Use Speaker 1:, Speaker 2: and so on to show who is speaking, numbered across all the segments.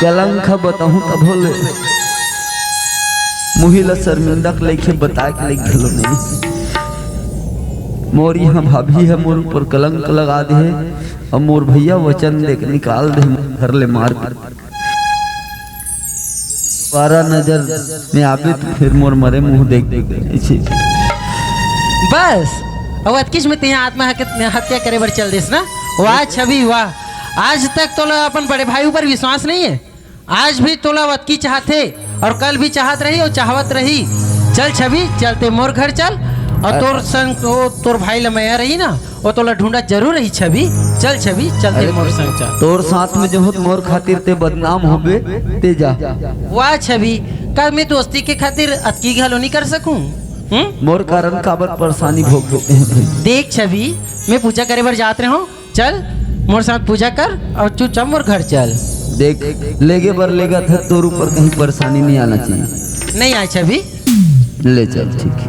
Speaker 1: कलंक बताऊं तब बोले मुहिला शर्मिंदा लेके बता के लिख गलो नहीं। मोर यहाँ भाभी है मोर ऊपर कलंक लगा दे और मोर भैया वचन लेके निकाल दे घर ले मार। बारह नजर में आवे तो फिर मोर मरे मुंह देख देख
Speaker 2: बस अब अतकिश में तिहा आत्महत्या करे बर चल देस ना। वाह छवि वाह, आज तक तोला अपन बड़े भाई ऊपर विश्वास नहीं है। आज भी तोला अतकी चाहते और कल भी चाहत रही और चाहत रही। चल छवि चलते मोर घर चल और तोर संग तोर भाई लमैया रही ना वो तोला ढूंढा जरूर रही। छवि चल छवि चलते मोर संग चल।
Speaker 1: तोर साथ में जो मोर खातिर ते बदनाम होबे ते जा।
Speaker 2: वाह छवि का मैं दोस्ती के खातिर अतकी घालो नहीं कर सकूं।
Speaker 1: मोर कारण काबर परेशानी भोग
Speaker 2: देख छवि मैं पूजा करे बर जात रहे हो। चल मोर साथ पूजा कर और चुपचाप मोर घर चल।
Speaker 1: देख लेगे बर लेगा था तोर ऊपर कहीं परेशानी नहीं आना चाहिए।
Speaker 2: नहीं आए छवि
Speaker 1: ले चल ठीक है।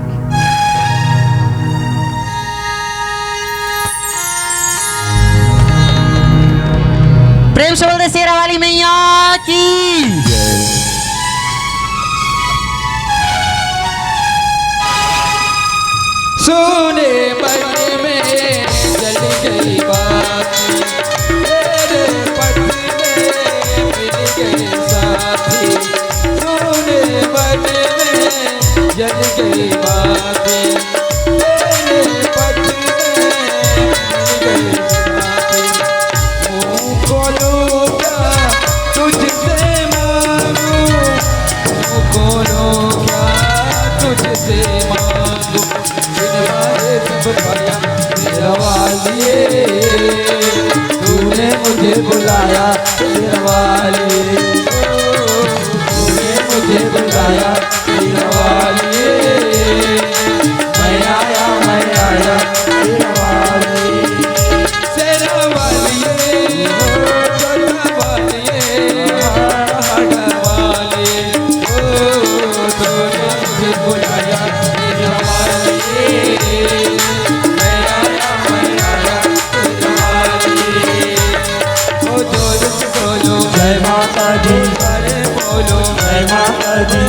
Speaker 2: प्रेम से बोल दे शेरा वाली मैया की।
Speaker 3: सुने मन में जल गई बात, तेरे पट में मिल गए साथी। सुने मन में जल गई बात, तेरे पट में मिल गए साथी। मुँह खोलो क्या तुझसे मांगू, मुँह खोलो क्या तुझसे मांगू। तूने मुझे बुलाया तूने मुझे बुलाया मैं आया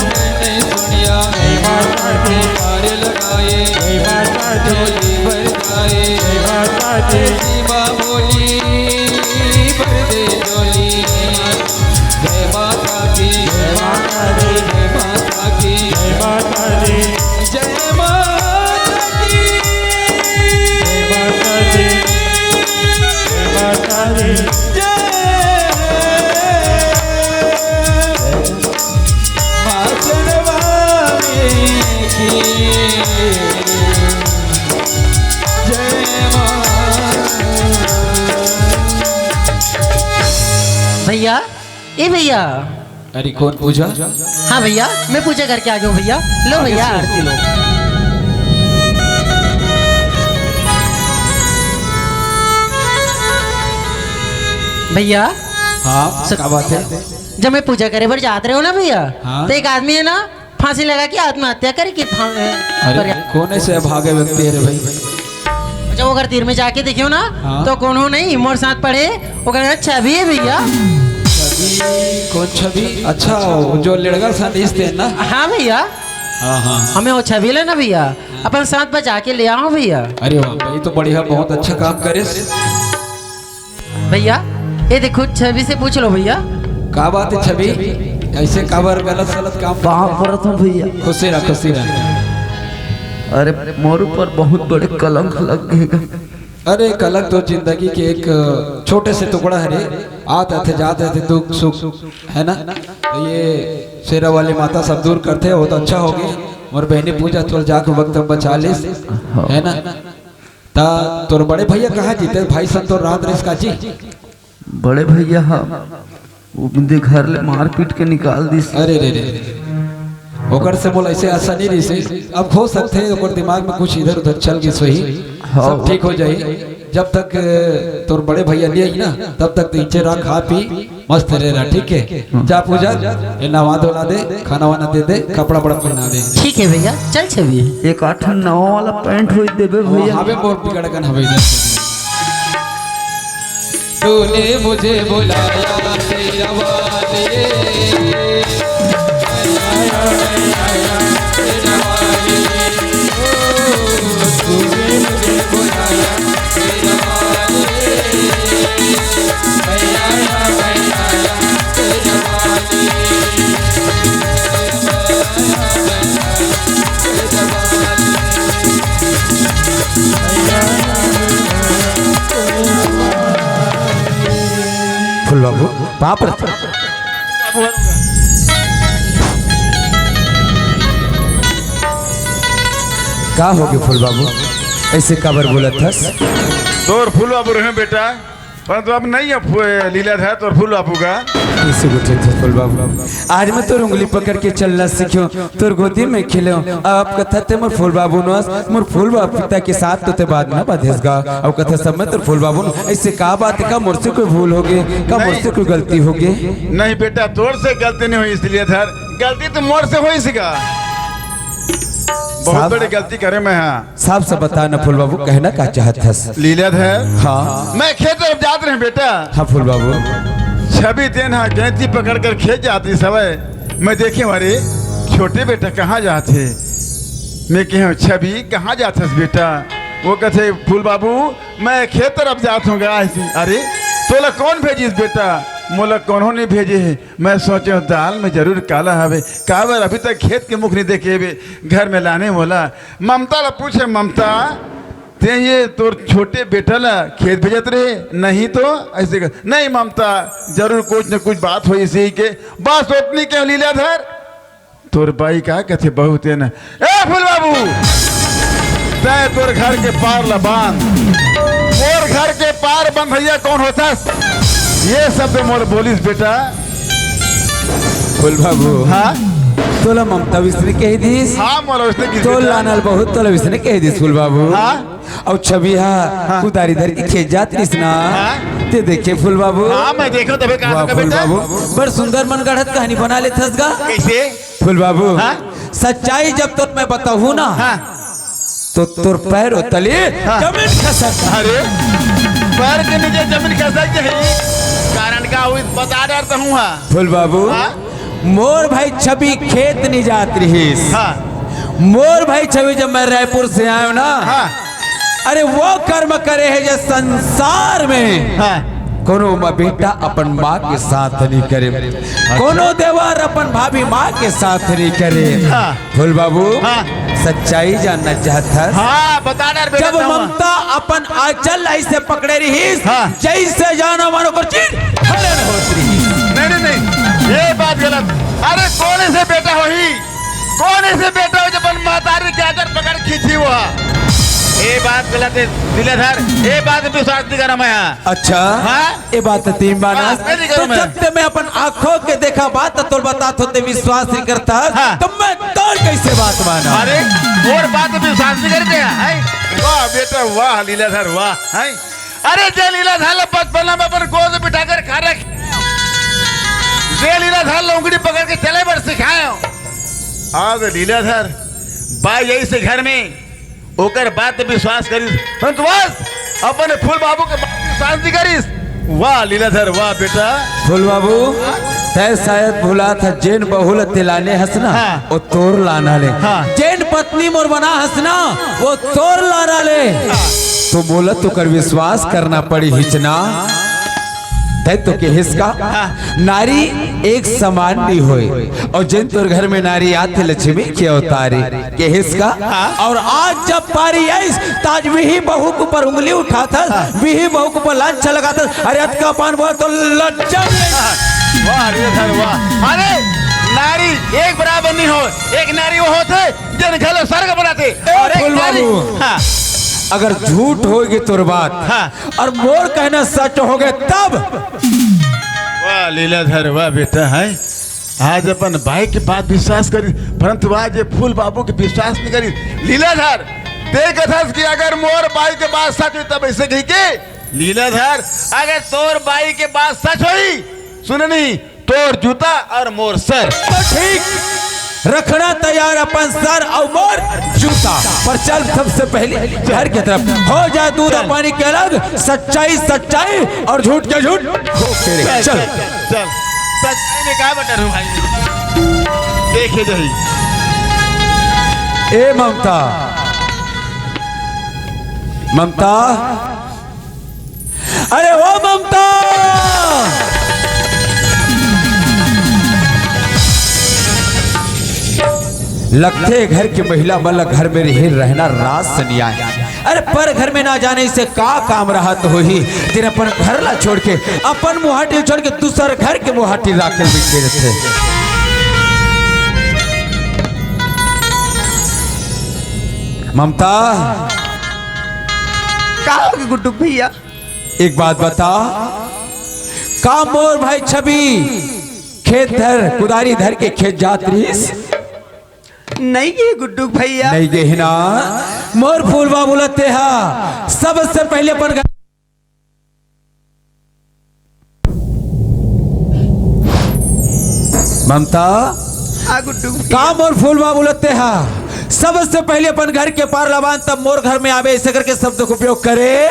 Speaker 3: मैंने सुनिया मारे लगाए झोली भर जाए सीमा बोली भर दे झोली। जय माता की जय माता दी जय माता की जय माता दी जय माता की जय माता दी जय माता दी
Speaker 2: भैया। ए भैया
Speaker 3: अरे कौन पूजा?
Speaker 2: हाँ भैया मैं पूजा करके आ गया हूँ भैया। लो भैया आरती लो। भैया
Speaker 3: हाँ क्या बात है?
Speaker 2: जब मैं पूजा करे बर जाते रहे हो ना भैया
Speaker 3: हाँ?
Speaker 2: तो एक आदमी है ना फांसी लगा के आत्महत्या करे कि
Speaker 3: अरे कौन ऐसे भागे व्यक्ति है रे भाई?
Speaker 2: जब वो तीर में जाके देखियो ना
Speaker 3: हाँ?
Speaker 2: तो कौन हो नहीं मोर साथ पढ़े वो कहना छवि है भैया।
Speaker 3: कौन छवि? अच्छा जो लड़का संदेशते हैं ना?
Speaker 2: हाँ भैया
Speaker 3: हाँ हाँ
Speaker 2: हमें वो छवि ले ना भैया अपन साथ बचा के ले आओ भैया।
Speaker 3: अरे वाह भाई तो बढ़िया बहुत अच्छा काम करे
Speaker 2: भैया। ये देखो छवि से पूछ लो भैया।
Speaker 3: क्या बात है छवि? ऐसे काबर गलत सलत काम
Speaker 1: कहाँ पर था भैया?
Speaker 3: खुशी रह खुशी रह।
Speaker 1: अरे मोर ऊपर बहुत बड़े कलंक लग गए।
Speaker 3: अरे कलंक तो जिंदगी के एक छोटे से टुकड़ा है रे। आते थे जाते थे दुख सुख है ना। तो ये शेरा वाली माता सब दूर करते हो तो अच्छा हो गया। मोर बहनी पूजा चल जाके वक्त बचा ले है ना। ता तोर बड़े भैया कहाँ जीते भाई संतोर रात रेस का जी?
Speaker 1: बड़े भैया हाँ वो घर ले मार पीट के निकाल दी।
Speaker 3: अरे रे रे ओकर से बोल ऐसे आसानी नहीं से अब हो सकते हैं ओकर दिमाग में कुछ इधर उधर चल गई सही सब ठीक हो जाए। जब तक तोर बड़े भैया लिए ना तब तक नीचे रह खा पी मस्त रह रहा ठीक है। जा पूजा नवा धोला दे खाना वाना दे दे कपड़ा बड़ा पहना दे।
Speaker 2: ठीक है भैया चल छवि।
Speaker 1: एक 8-9 वाला पैंट हो देबे भैया।
Speaker 3: हमें मोर बिगड़कन हवे इधर। तूने मुझे बुलाया तेरा वाला फूल बाबू बाप रे का हो गए फूल बाबू ऐसे काबर बोला था
Speaker 4: तोर फूल बाबू रहे बेटा परंतु अब नहीं है लीलाधर तोर फूल बाबू का
Speaker 3: कैसे बैठे थे फूल बाबू आज मैं तोर उंगली पकड़ के चलना सीखो तोर गोदी में खिलो अब कथा ते मोर फूल बाबू नस मोर फूल बाबू पिता के साथ तो ते बाद ना बधेसगा अब कथा सब में तोर फूल बाबू ऐसे का बात का मोर से कोई भूल हो गई का मोर से कोई गलती हो गई
Speaker 4: नहीं बेटा तोर से गलती नहीं हुई इसलिए धर गलती तो मोर से हुई सीगा बहुत बड़ी गलती करे मैं हाँ
Speaker 3: साफ से बता ना फूल बाबू कहना का चाहत था
Speaker 4: लीलाधर
Speaker 3: हाँ
Speaker 4: मैं खेत तरफ जात रहे बेटा
Speaker 3: हाँ फूल बाबू
Speaker 4: छवि दिन हाँ गैंती पकड़ कर खेत जाती समय मैं देखे हमारे छोटे बेटा कहाँ जाते मैं कह छवि कहाँ जाते बेटा वो कहते फूल बाबू मैं खेत तरफ जात हूँ अरे तोला कौन भेजिस बेटा मोला कौन नहीं भेजे है मैं सोचे दाल में जरूर काला हवे काबर अभी तक खेत के मुख नहीं देखे घर में लाने बोला ममता ला पूछे ममता ते ये तोर छोटे बेटा ला खेत भेजत रहे नहीं तो ऐसे नहीं ममता जरूर कुछ न कुछ बात हुई इसी के बस उतनी क्यों लीलाधर तोर बाई का कहते बहुत है ना ए फूल बाबू तय तोर घर के पार ला बांध मोर घर के पार बंद भैया कौन होता ये सब मोर बोलिस बेटा
Speaker 3: फूल बाबू
Speaker 4: हाँ
Speaker 3: तोला ममता विष्णु कह दीस
Speaker 4: हाँ मोला उसने की
Speaker 3: तो लानल बहुत तोला विष्णु कह दीस फूल बाबू
Speaker 4: हाँ
Speaker 3: और छवि हाँ उधार इधर की खेत जात रही ना
Speaker 4: हाँ?
Speaker 3: ते देखे फूल बाबू
Speaker 4: हाँ मैं देखो तभी कहा
Speaker 3: वाह
Speaker 4: था
Speaker 3: फूल
Speaker 4: बेटा
Speaker 3: बाबू बड़ सुंदर मन गढ़त कहानी बना ले थसगा
Speaker 4: कैसे
Speaker 3: फूल बाबू
Speaker 4: हाँ?
Speaker 3: सच्चाई जब तक मैं बताऊँ ना
Speaker 4: हाँ
Speaker 3: तो तोर पैर और तले
Speaker 4: हाँ?
Speaker 3: जमीन खसक
Speaker 4: अरे पैर के नीचे जमीन खसक है कारण का हुई बता डरता हूँ हाँ
Speaker 3: फूल बाबू
Speaker 4: हाँ?
Speaker 3: मोर भाई छवि खेत नहीं जात रही
Speaker 4: हाँ
Speaker 3: मोर भाई छवि जब मैं रायपुर से आयो ना
Speaker 4: हाँ
Speaker 3: अरे वो कर्म करे है जो संसार में
Speaker 4: हाँ
Speaker 3: कोनो बेटा अपन माँ के साथ नहीं करे कोनो देवर अपन भाभी माँ के साथ नहीं करे
Speaker 4: हाँ।
Speaker 3: फूल बाबू
Speaker 4: हाँ।
Speaker 3: सच्चाई जानना चाहता
Speaker 4: हाँ बता डर बेटा
Speaker 3: जब ममता अपन आंचल ऐसे पकड़े रही
Speaker 4: हाँ।
Speaker 3: जैसे जाना मानो को चीर हलन होत रही
Speaker 4: नहीं ये बात गलत अरे कौन से बेटा हो ही कौन से बेटा हो जब महतारी के आदर पकड़ खींची वो ये बात गलत है दिलेधर ये बात विश्वास नहीं करा मैं
Speaker 3: अच्छा
Speaker 4: हाँ?
Speaker 3: ये बात तीन बार
Speaker 4: हाँ, नहीं करूं
Speaker 3: तो
Speaker 4: मैं।
Speaker 3: जब ते मैं अपन आंखों के देखा बात तो बता तो विश्वास नहीं करता
Speaker 4: हाँ।
Speaker 3: तो मैं तोर कैसे बात माना
Speaker 4: अरे और बात विश्वास नहीं करते हैं वाह बेटा वाह लीलाधर वाह है अरे जय लीलाधर बचपन में अपन गोद बिठा कर खा रख जय लीलाधर लौंगड़ी पकड़ के चले बर सिखाए आज लीलाधर बाई यही से घर में ओकर बात विश्वास करिस परंतु बस अपन फूल बाबू के बात विश्वास नहीं करिस वाह लीलाधर वाह बेटा
Speaker 3: फूल बाबू तय शायद भूला था जैन बहुल तिलाने हंसना
Speaker 4: हाँ।
Speaker 3: वो तोर लाना ले
Speaker 4: हाँ।
Speaker 3: जैन पत्नी मोर बना हंसना वो तोर लाना ले तो बोला तो कर विश्वास करना पड़ी हिचना तय तो के हिस्का नारी एक समान नहीं होए और जिन तोर घर में नारी आते लक्ष्मी के अवतारी के हिस्का और आज जब पारी आई ताज भी बहू के ऊपर उंगली उठा था भी बहू के ऊपर लांछा लगा था अरे अतका पान बोला तो लज्जा
Speaker 4: वाह लीलाधर वाह अरे नारी एक बराबर नहीं हो एक नारी वो होते जिन घर स्वर्ग बनाते और एक
Speaker 3: फूल
Speaker 4: नारी
Speaker 3: बाबू।
Speaker 4: हाँ
Speaker 3: अगर झूठ होगी तोर बात
Speaker 4: हाँ।
Speaker 3: और मोर कहना सच हो गए तब
Speaker 4: वाह लीलाधर वाह बेटा है आज अपन भाई के बात विश्वास करी परंतु आज ये फूल बाबू के विश्वास नहीं करी लीलाधर देख कि अगर मोर बाई के बात सच हुई तब ऐसे कही के लीलाधर अगर तोर बाई के बात सच हुई सुन नहीं तोर जूता और मोर सर
Speaker 3: तो ठीक रखना तैयार अपन सर और मोर जूता पर चल सबसे पहले घर की तरफ हो जाए दूध और पानी के अलग सच्चाई सच्चाई और झूठ के झूठ हो फेरे। चल
Speaker 4: चल सच्चाई में क्या बटर हूँ भाई, देखे जही।
Speaker 3: ए ममता, ममता, अरे ओ ममता, लगते घर की महिला मतलब घर में रही रहना रात से नहीं आए। अरे पर घर में ना जाने से का काम रहा तो ही तेरे अपन घर ला छोड़ के अपन मुहाटी छोड़ के दूसरे घर के मुहाटी राखे बिके थे। ममता,
Speaker 1: का गुड्डू भैया
Speaker 3: एक बात बता, का मोर भाई छवि खेत धर कुदारी धर के खेत जात रहीस?
Speaker 1: नहीं गे गुड्डू भैया,
Speaker 3: नहीं गे ना, मोर फूलवा बोलते हा सबसे पहले अपन ममता,
Speaker 1: गुड्डू
Speaker 3: का मोर फूलवा बोलते हा सबसे पहले अपन घर के पार लबान तब मोर घर में आवे ऐसे करके शब्द का उपयोग करे।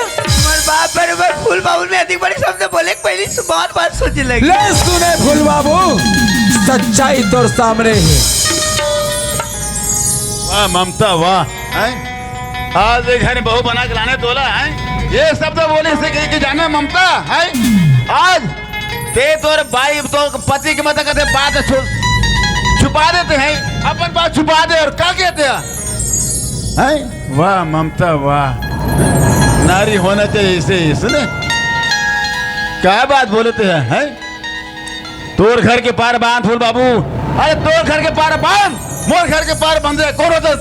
Speaker 1: बाप बराबर फूल बाबू में अधिक बड़े शब्द बोले पहली बार बार सोचने लगी।
Speaker 3: ले सुने फूल बाबू, सच्चाई तोर सामने है।
Speaker 4: वाह ममता वाह, आज एक घर बहू बना के लाने तोला है, ये शब्द बोले से कि जाना ममता है। आज ते तोर भाई तो पति के मत कहते बात छुपा देते हैं, अपन बात छुपा दे और क्या कहते हैं? वाह ममता वाह, नारी होना चाहिए इसे, सुने क्या बात बोलते हैं? तोर घर के पार बांध फूल बाबू, अरे तोर घर के पार बांध, मोर घर के पार बंधे कौन होता है?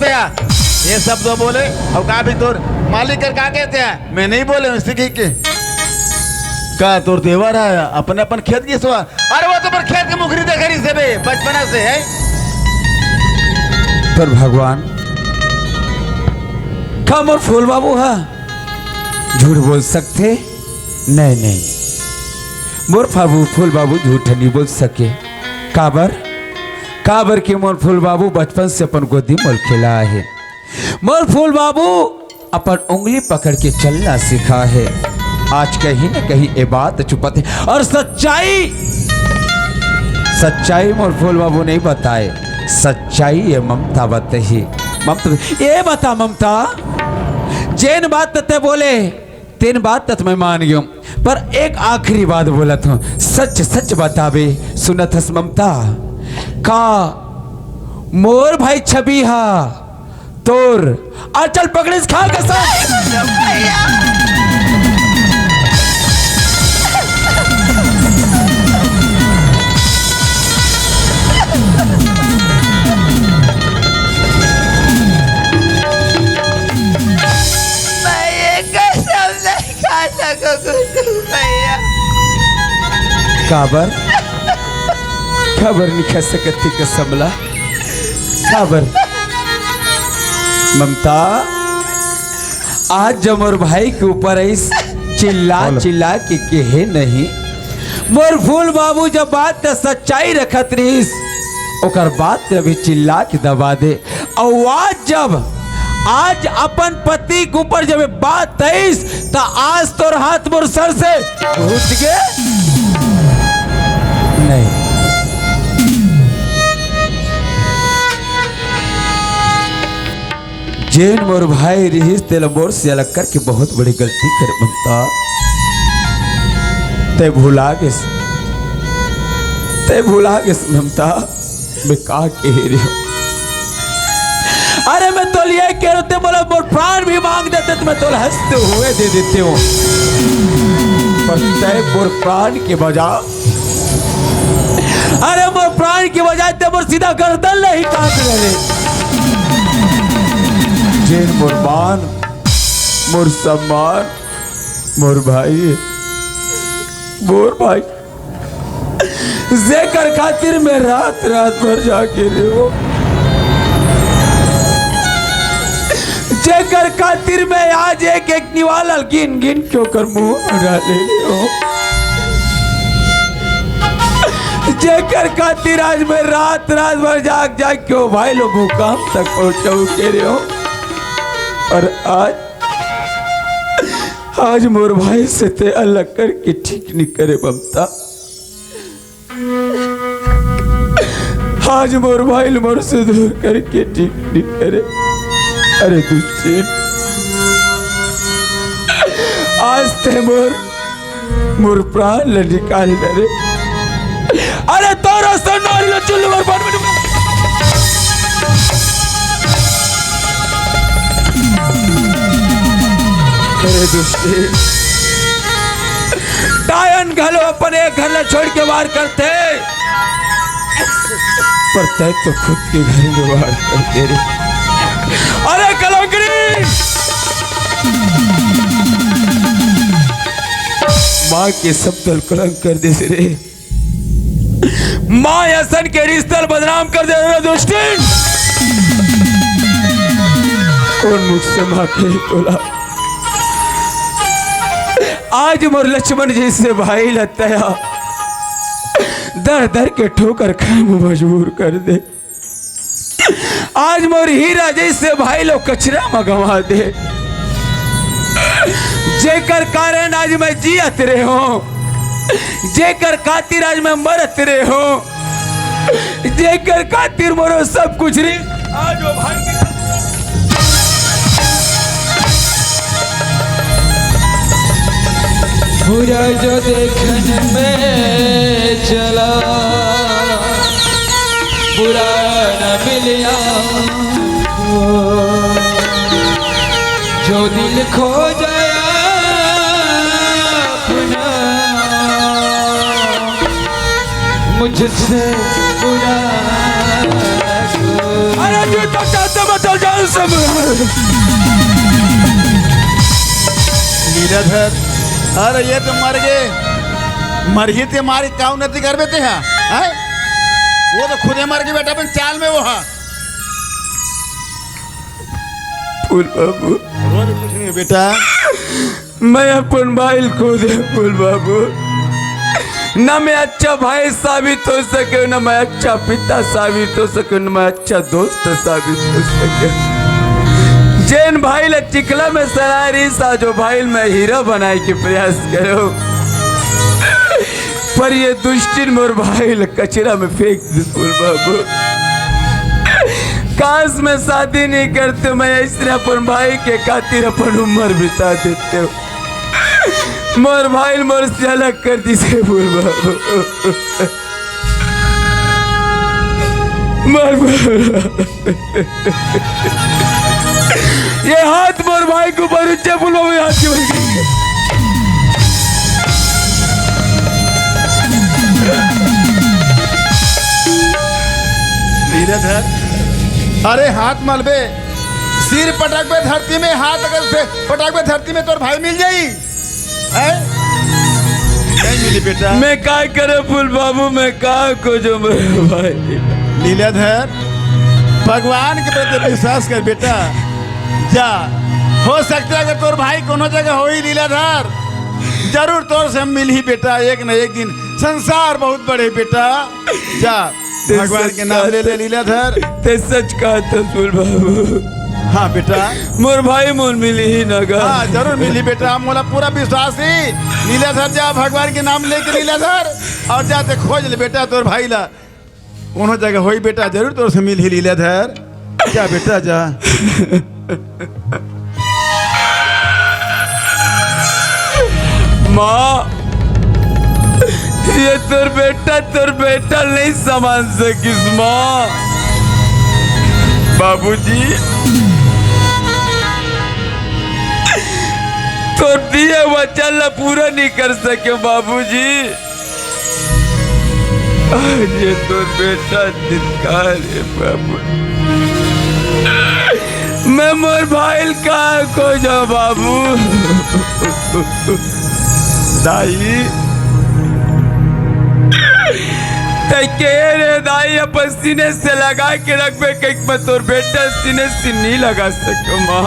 Speaker 4: ये सब तो बोले और का भी तोर मालिक कर का कहते हैं, मैं नहीं बोले सीखी के का तोर देवर आया अपने अपन खेत की सुहा। अरे वो तो पर खेत की मुखरी दे घरी से बे बचपना से है।
Speaker 3: पर भगवान कम और फूल बाबू हा झूठ बोल सकते? नहीं नहीं, मोर बाबू फूल बाबू झूठ नहीं बोल सके। काबर काबर के मोर फूल बाबू बचपन से अपन गोदी मोल खेला है। मोर फूल बाबू अपन उंगली पकड़ के चलना सीखा है। आज कहीं न कहीं ये बात छुपाते और सच्चाई मोर फूल बाबू नहीं बताए, सच्चाई ये ममता बताई। ममता ये बता ममता, जैन बात ते बोले तीन बात तक मैं मान गया, पर एक आखिरी बात बोला था, सच सच बतावे सुनत हस ममता, का मोर भाई छवि हा तोर अचल पकड़िस खा के साथ काबर खबर नहीं खा सकती कसमला काबर। ममता, आज जब मोर भाई के ऊपर इस चिल्ला के कहे नहीं, मोर फूल बाबू जब बात सच्चाई रखत रहीस ओकर बात अभी चिल्ला के दबा दे। और आज अपन पति के ऊपर जब बात आईस तो आज तोर हाथ मोर सर से उठ गए नहीं। जैन मोर भाई रहीस तेल मोर से अलग करके बहुत बड़ी गलती कर ममता, ते भुला गे ममता, मैं का कह रही हूँ। अरे मैं तो ये कह रहे बोला मोर प्राण भी मांग देते तो मैं तो हंसते हुए दे देते हूँ, पर तय मोर प्राण के बजाय, अरे मोर प्राण के बजाय ते मोर सीधा गर्दन नहीं काट रहे। जैन मोर मान मोर सम्मान मोर भाई जेकर खातिर में रात भर जाके रहो, जेकर खातिर में आज एक निवाला गिन क्यों कर मुंह डाले हो, जेकर खातिर आज मैं रात भर जाग क्यों भाई लोग मुकाम तक पहुंचाऊ के रहे हो। और आज मोर भाई से ते अलग करके ठीक नहीं करे ममता। आज मोर भाई मोर से दूर करके ठीक नहीं करे। अरे दुष्ट आज ते मोर प्राण ले निकाल रे। अरे तोरा सन्नारी लो चुल्लू मोर बात में अरे दुष्टी टायन घलो अपने घर ला छोड़ के वार करते, पर तय तो खुद के घर में वार करते रे। अरे कलंकरी माँ के सब दल कलंक कर दे रे। माँ हसन के रिश्ते बदनाम कर दे रे दुष्टिन। कौन मुझसे माँ के बोला आज मोर लक्ष्मण जी से भाई लतया दर दर के ठोकर खाए में मजबूर कर दे। आज मोर हीरा जैसे भाई लोग कचरा मंगवा दे। जेकर कारण आज मैं जियत रहे हो, जेकर खातिर आज मैं मरत रहे हो, जेकर खातिर मोरो सब कुछ रे आज वो भाई के बुरा जो देखने में चला बुरा न मिलिया जो दिल खो जाया अपना मुझसे बुरा। अरे जो तक बता जान सब
Speaker 4: लीलाधर, अरे ये तो मर गए थे मारी का उन्नति कर बेते हैं है? वो तो खुदे मर गए बेटा अपन चाल में वो है।
Speaker 3: फूल बाबू
Speaker 4: कुछ नहीं बेटा,
Speaker 3: मैं अपन भाई खो दे फूल बाबू। न मैं अच्छा भाई साबित हो सके, न मैं अच्छा पिता साबित हो सके, न मैं अच्छा दोस्त साबित हो सके। जैन भाई ले चिकला में सरारी सा जो भाई मैं हीरो बनाए के प्रयास करो, पर ये दुष्टिन मोर भाई ले कचरा में फेंक दे फूल बाबू। काश मैं शादी नहीं करते, मैं इसने अपन भाई के खातिर अपन उम्र बिता देते हो। मोर भाई मोर से अलग कर दी से फूल बाबू। ये हाथ मोर भाई को बरुच्चे फूल बाबू हाथ की बन गई।
Speaker 4: लीलाधर, अरे हाथ मलबे सिर पटक पे धरती में, हाथ अगर से पटक पे धरती में तोर भाई मिल जाई है? नहीं मिली बेटा।
Speaker 3: मैं क्या करे फूल बाबू, मैं क्या को जो मेरे भाई।
Speaker 4: लीलाधर, भगवान के प्रति विश्वास कर बेटा, जा हो सकता है अगर तोर भाई कोनो जगह हो ही लीलाधर, जरूर तोर से मिल ही बेटा एक न एक दिन। संसार बहुत बड़े बेटा, जा भगवान के नाम ले ले लीलाधर।
Speaker 3: ते सच कहा था फूल बाबू।
Speaker 4: हाँ बेटा,
Speaker 3: मोर भाई मोर मिली ही नगा।
Speaker 4: हाँ जरूर मिली बेटा, मोला पूरा विश्वास ही। लीलाधर जा भगवान के नाम लेके लीलाधर, और जाते खोज ले बेटा तोर भाई ला, कोनो जगह होई बेटा जरूर तोर से मिल ही लीलाधर। जा बेटा जा।
Speaker 3: माँ, ये तोर बेटा नहीं समझ सकिस माँ। बाबूजी, तोर दिए वचन ला पूरा नहीं कर सके बाबूजी। आज ये तोर बेटा धिक्कार है बाबू। मैं मोर भाई का को जा बाबू। दाई रे दाई अपन सीने से लगा के रख बे, कहीं मैं तोर बेटा सीने से नहीं लगा सको माँ।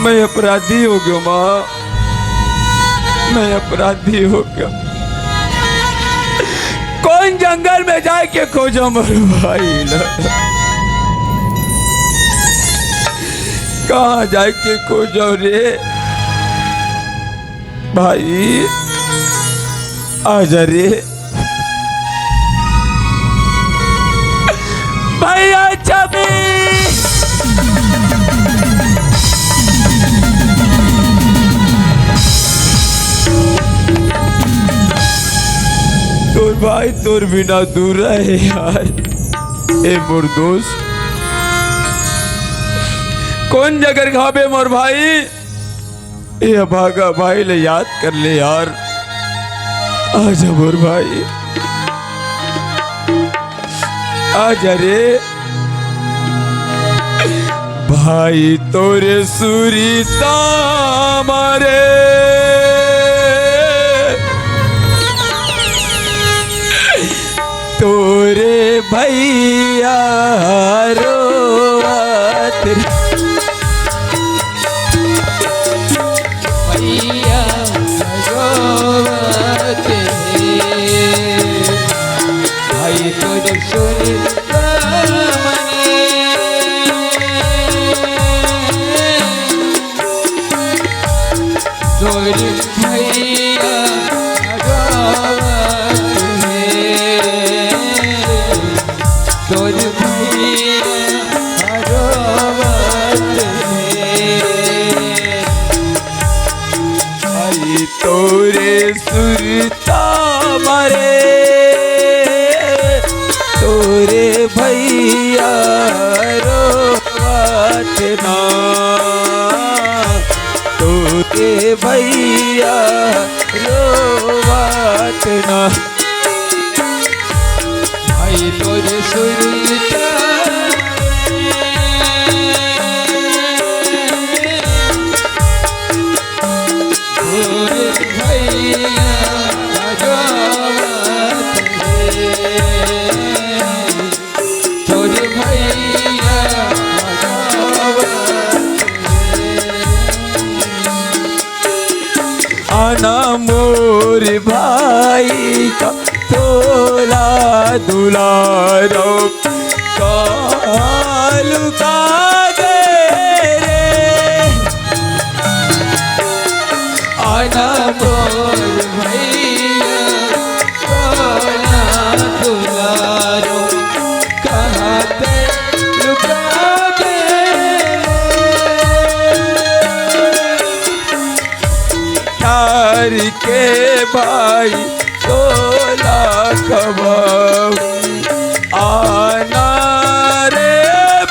Speaker 3: मैं अपराधी हो गया माँ, मैं अपराधी हो गया। कौन जंगल में जाके खोजा मर भाई ला, कहाँ जाके खोजा रे।
Speaker 4: भाई आजा रे भैया छवि। तोर भाई तोर बिना दूर रहे यार। ए मोर दोस्त कौन जगह खाबे मोर भाई। ए भागा भाई ले याद कर ले यार। आजा मोर भाई आजा रे भाई तोरे सुरीता मारे तोरे भैया रोवत भैया रोवत भाई तोरे सुरीता तोरे भैया तोरे भैया रोवत भाई तोरे सुरता मारे तोरे भैया रोवत ना तोरे भैया रोवत ना भाई तोरे सुरता तोरे भैया रोवत तोरे भैया आना मोर भाई का तोला दुलारो कालू का दे रे आना मोर भैया तोला दुलारो कहते लुका दे यार के भाई तोला कबाऊ आना रे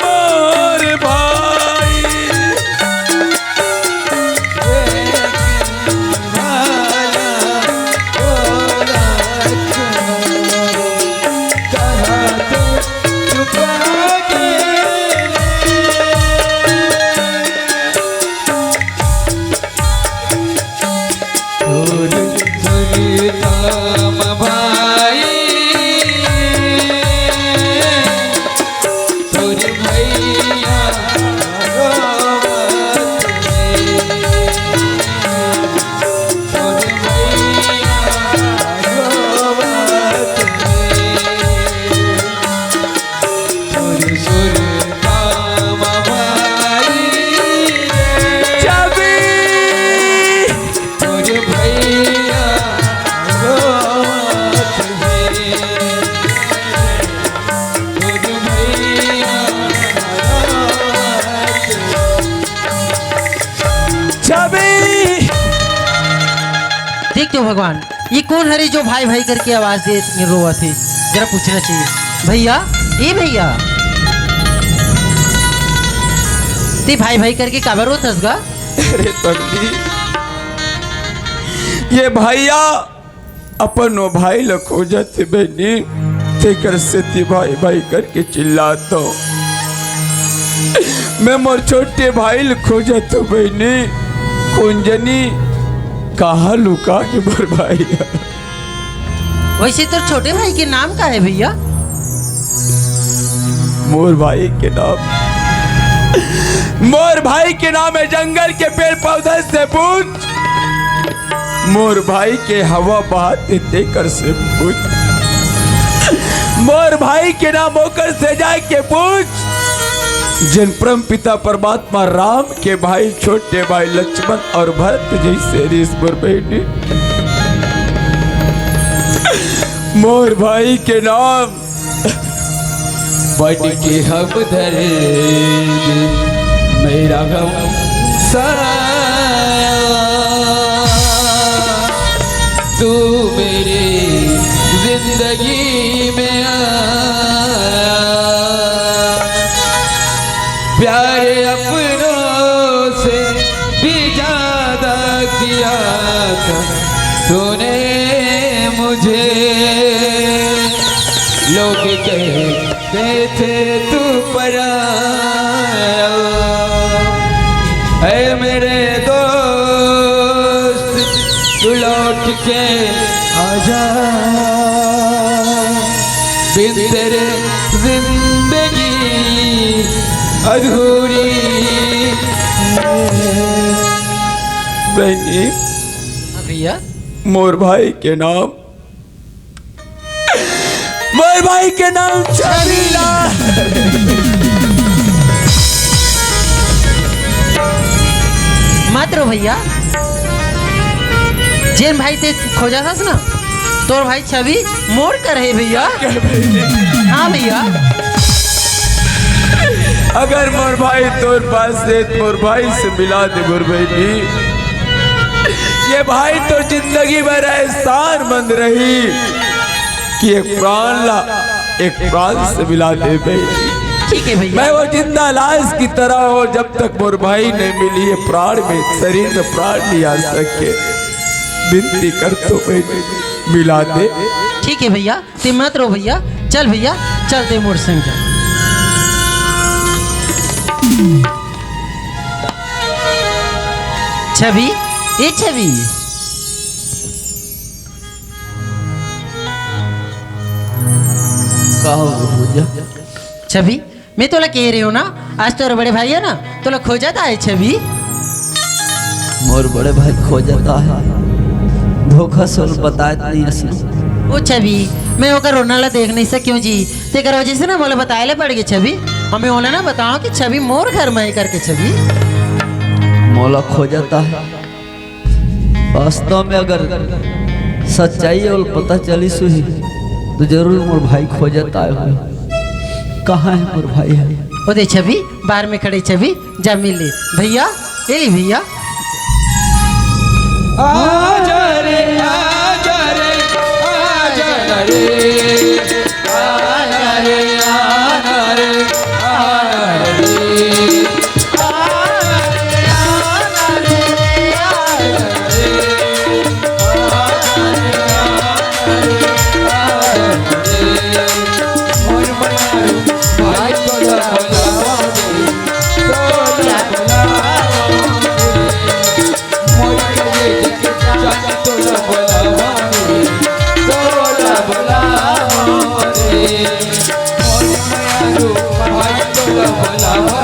Speaker 4: मोर भाई वाला तोला कहा तो चुपा के राम भाई तोरे भैया रोवत तोरे भैया रोवत तोरे सुर राम भाई छवि तोरे भैया
Speaker 2: देखते हो भगवान ये कौन हरी जो भाई भाई करके आवाज दे रोवा थी। जरा पूछना चाहिए भैया ए भैया ते भाई भाई करके काबर रोतस गा।
Speaker 4: अरे तगली ये भैया अपन वो भाई ल खोजत बहनी तेकर से ती भाई भाई करके चिल्लाता मैं मोर छोटे भाई ल खोजत बहनी कुंजनी कहा लुका के मोर भाई।
Speaker 2: वैसे तो छोटे भाई के नाम का है भैया।
Speaker 4: मोर भाई के नाम मोर भाई के नाम है जंगल के पेड़ पौधे से पूछ मोर भाई के हवा बहाते तेकर से पूछ मोर भाई के नाम होकर से जाए के पूछ
Speaker 3: जिन परम पिता परमात्मा राम के भाई छोटे भाई लक्ष्मण और भरत जैसे ऋषिवर बेटी मोर भाई के नाम बन के हम धरे मेरा गम साया तू मेरी जिंदगी में आया प्यारे अपनों से भी ज्यादा किया था तूने मुझे लोग कहते थे तू पराया ऐ मेरे दोस्त तू लौट के आजा बिन तेरे जिंदगी अधूरी बहनी
Speaker 2: भैया
Speaker 3: मोर भाई के नाम मोर भाई के नाम छबीला
Speaker 2: मात्र भैया जिन भाई ते खोजा था ना तोर भाई छवि मोड़ कर है भैया। हाँ भैया
Speaker 3: अगर मोर भाई तोर पास से मोर भाई से मिला दे मोर बेटी ये भाई तो जिंदगी भर एहसान मंद रही कि एक प्राण ला एक प्राण से मिला दे बेटी।
Speaker 2: ठीक है भैया
Speaker 3: मैं वो जिंदा लाश की तरह हो जब तक मोर भाई ने मिली है प्राण में शरीर में प्राण नहीं आ सके विनती कर तो बेटी मिला दे।
Speaker 2: ठीक है भैया ते मत रो भैया चल भैया चलते मोर संग चल। छवि ए छवि छवि मैं तोला कह रही हूँ ना आज तोरा बड़े भाई है ना तोला खोजा था है छवि
Speaker 1: मोर बड़े भाई खो जाता है धोखा सोल बताए नहीं असली
Speaker 2: ओ छवि मैं ओकर रोनाला देख नहीं सक्यूं जी ते कर वजह से ना मोला बताए पड़ गई छवि हमें ओला ना बताओ कि छवि मोर घर में करके छवि
Speaker 1: मौला खो जाता है। वास्तव में अगर सच्चाई और पता चली सुही तो जरूर मोर भाई खो जाता है। कहाँ है मोर भाई है?
Speaker 2: ओ दे छवि बाहर में खड़े छवि जा मिल ले भैया ए ली भैया
Speaker 3: आजा रे आजा रे आजा रे आजा रे आजा रे आजा रे बोला